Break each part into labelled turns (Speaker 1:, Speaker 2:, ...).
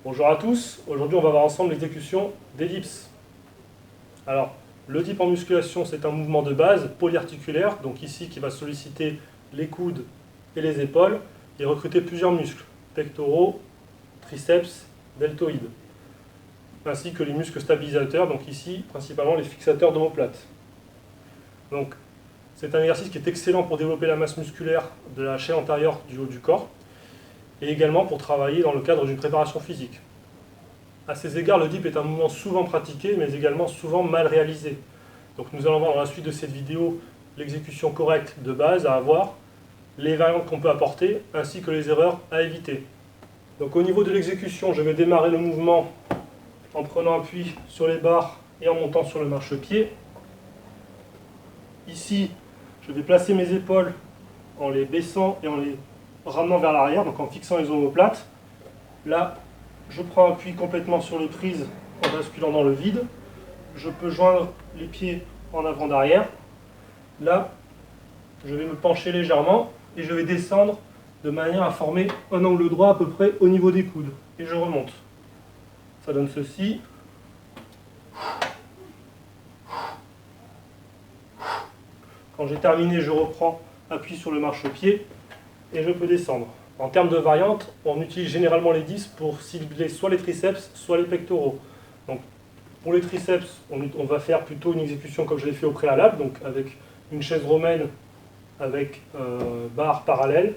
Speaker 1: Bonjour à tous, aujourd'hui on va voir ensemble l'exécution des dips. Alors, le dip en musculation c'est un mouvement de base polyarticulaire, donc ici qui va solliciter les coudes et les épaules et recruter plusieurs muscles, pectoraux, triceps, deltoïdes, ainsi que les muscles stabilisateurs, donc ici principalement les fixateurs d'omoplate. Donc c'est un exercice qui est excellent pour développer la masse musculaire de la chaîne antérieure du haut du corps, et également pour travailler dans le cadre d'une préparation physique. À ces égards, le dip est un mouvement souvent pratiqué, mais également souvent mal réalisé. Donc nous allons voir dans la suite de cette vidéo l'exécution correcte de base à avoir, les variantes qu'on peut apporter, ainsi que les erreurs à éviter. Donc au niveau de l'exécution, je vais démarrer le mouvement en prenant appui sur les barres et en montant sur le marchepied. Ici, je vais placer mes épaules en les baissant et en les ramenant vers l'arrière, donc en fixant les omoplates. Là, je prends appui complètement sur les prises en basculant dans le vide. Je peux joindre les pieds en avant-derrière. Là, je vais me pencher légèrement et je vais descendre de manière à former un angle droit à peu près au niveau des coudes. Et je remonte. Ça donne ceci. Quand j'ai terminé, je reprends appui sur le marchepied et je peux descendre. En termes de variantes, on utilise généralement les dips pour cibler soit les triceps, soit les pectoraux. Donc, pour les triceps, on va faire plutôt une exécution comme je l'ai fait au préalable, donc avec une chaise romaine avec barre parallèle,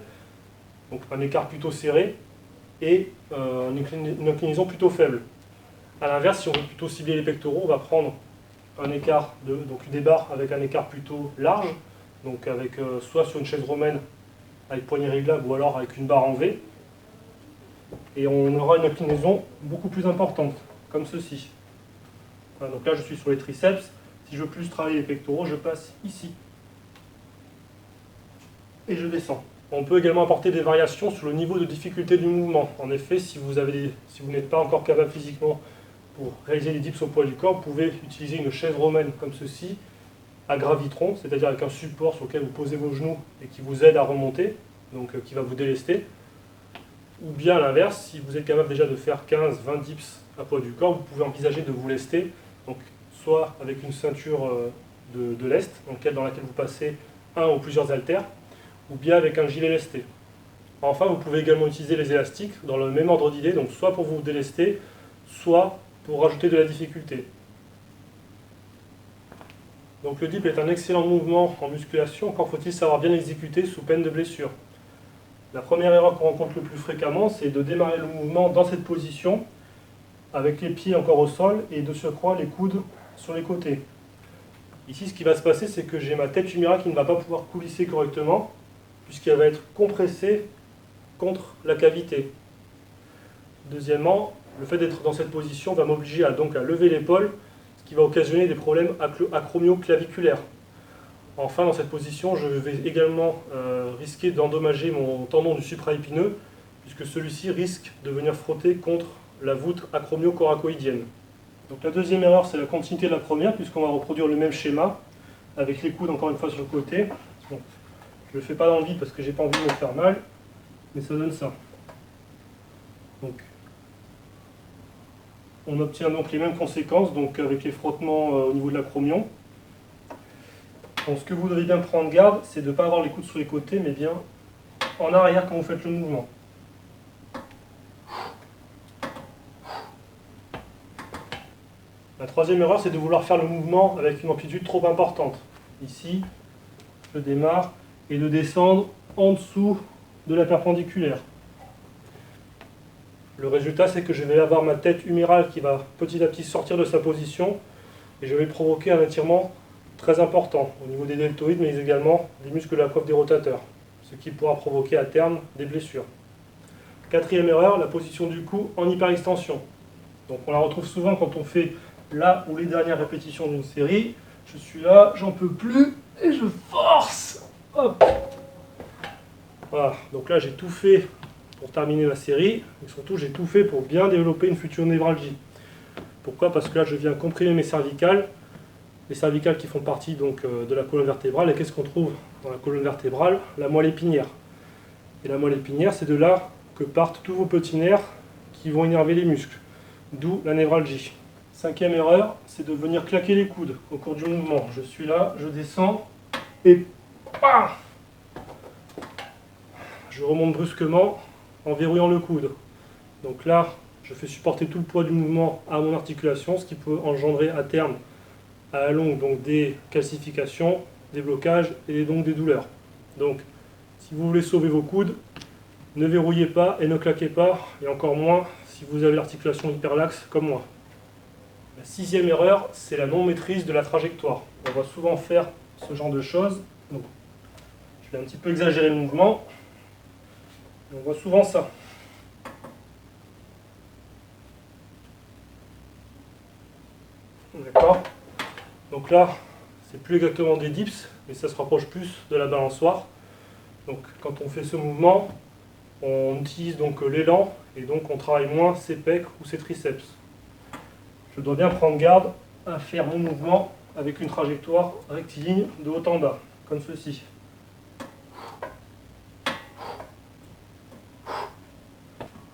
Speaker 1: donc un écart plutôt serré et une inclinaison plutôt faible. A l'inverse, si on veut plutôt cibler les pectoraux, on va prendre un écart, donc des barres avec un écart plutôt large, donc avec soit sur une chaise romaine avec poignet réglable ou alors avec une barre en V. Et on aura une inclinaison beaucoup plus importante, comme ceci. Voilà, donc là je suis sur les triceps. Si je veux plus travailler les pectoraux, je passe ici. Et je descends. On peut également apporter des variations sur le niveau de difficulté du mouvement. En effet, si vous n'êtes pas encore capable physiquement pour réaliser les dips au poids du corps, vous pouvez utiliser une chaise romaine comme ceci, à gravitron, c'est-à-dire avec un support sur lequel vous posez vos genoux et qui vous aide à remonter, donc qui va vous délester. Ou bien à l'inverse, si vous êtes capable déjà de faire 15-20 dips à poids du corps, vous pouvez envisager de vous lester, donc soit avec une ceinture de lest, dans laquelle vous passez un ou plusieurs haltères, ou bien avec un gilet lesté. Enfin, vous pouvez également utiliser les élastiques dans le même ordre d'idée, donc soit pour vous délester, soit pour rajouter de la difficulté. Donc le dip est un excellent mouvement en musculation, encore faut-il savoir bien l'exécuter sous peine de blessure. La première erreur qu'on rencontre le plus fréquemment, c'est de démarrer le mouvement dans cette position, avec les pieds encore au sol et de surcroît les coudes sur les côtés. Ici, ce qui va se passer, c'est que j'ai ma tête humérale qui ne va pas pouvoir coulisser correctement, puisqu'elle va être compressée contre la cavité. Deuxièmement, le fait d'être dans cette position va m'obliger à lever l'épaule, ce qui va occasionner des problèmes acromioclaviculaires. Enfin, dans cette position, je vais également risquer d'endommager mon tendon du supraépineux, puisque celui-ci risque de venir frotter contre la voûte acromio-coracoïdienne. Donc la deuxième erreur, c'est la continuité de la première, puisqu'on va reproduire le même schéma, avec les coudes encore une fois sur le côté. Bon, je ne le fais pas dans le vide parce que j'ai pas envie de me faire mal, mais ça donne ça. Donc, on obtient donc les mêmes conséquences, donc avec les frottements au niveau de l'acromion. Donc ce que vous devez bien prendre garde, c'est de ne pas avoir les coudes sur les côtés, mais bien en arrière quand vous faites le mouvement. La troisième erreur, c'est de vouloir faire le mouvement avec une amplitude trop importante. Ici, je démarre et de descendre en dessous de la perpendiculaire. Le résultat, c'est que je vais avoir ma tête humérale qui va petit à petit sortir de sa position et je vais provoquer un étirement très important au niveau des deltoïdes, mais également des muscles de la coiffe des rotateurs, ce qui pourra provoquer à terme des blessures. Quatrième erreur, la position du cou en hyperextension. Donc on la retrouve souvent quand on fait la ou les dernières répétitions d'une série. Je suis là, j'en peux plus, et je force. Hop. Voilà, donc là j'ai tout fait pour terminer la série, et surtout j'ai tout fait pour bien développer une future névralgie. Pourquoi? Parce que là je viens comprimer mes cervicales, les cervicales qui font partie donc, de la colonne vertébrale. Et qu'est-ce qu'on trouve dans la colonne vertébrale? La moelle épinière. Et la moelle épinière, c'est de là que partent tous vos petits nerfs qui vont énerver les muscles, d'où la névralgie. Cinquième erreur, c'est de venir claquer les coudes au cours du mouvement. Je suis là, je descends, et pah, je remonte brusquement en verrouillant le coude. Donc là, je fais supporter tout le poids du mouvement à mon articulation, ce qui peut engendrer à terme, à la longue, donc des calcifications, des blocages et donc des douleurs. Donc, si vous voulez sauver vos coudes, ne verrouillez pas et ne claquez pas, et encore moins si vous avez l'articulation hyperlaxe comme moi. La sixième erreur, c'est la non-maîtrise de la trajectoire. On va souvent faire ce genre de choses. Donc, je vais un petit peu exagérer le mouvement. On voit souvent ça. D'accord? Donc là, c'est plus exactement des dips, mais ça se rapproche plus de la balançoire. Donc quand on fait ce mouvement, on utilise donc l'élan et donc on travaille moins ses pecs ou ses triceps. Je dois bien prendre garde à faire mon mouvement avec une trajectoire rectiligne de haut en bas, comme ceci.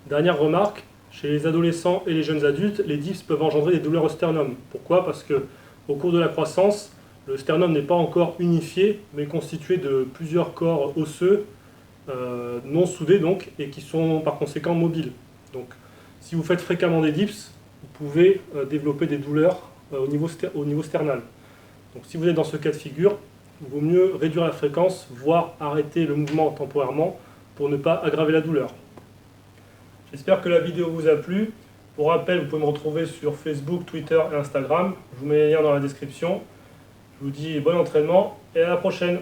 Speaker 1: Dernière remarque, chez les adolescents et les jeunes adultes, les dips peuvent engendrer des douleurs au sternum. Pourquoi? Parce que au cours de la croissance, le sternum n'est pas encore unifié, mais constitué de plusieurs corps osseux, non soudés donc, et qui sont par conséquent mobiles. Donc, si vous faites fréquemment des dips, vous pouvez développer des douleurs au niveau sternal. Donc, si vous êtes dans ce cas de figure, il vaut mieux réduire la fréquence, voire arrêter le mouvement temporairement pour ne pas aggraver la douleur. J'espère que la vidéo vous a plu. Pour rappel, vous pouvez me retrouver sur Facebook, Twitter et Instagram. Je vous mets les liens dans la description. Je vous dis bon entraînement et à la prochaine.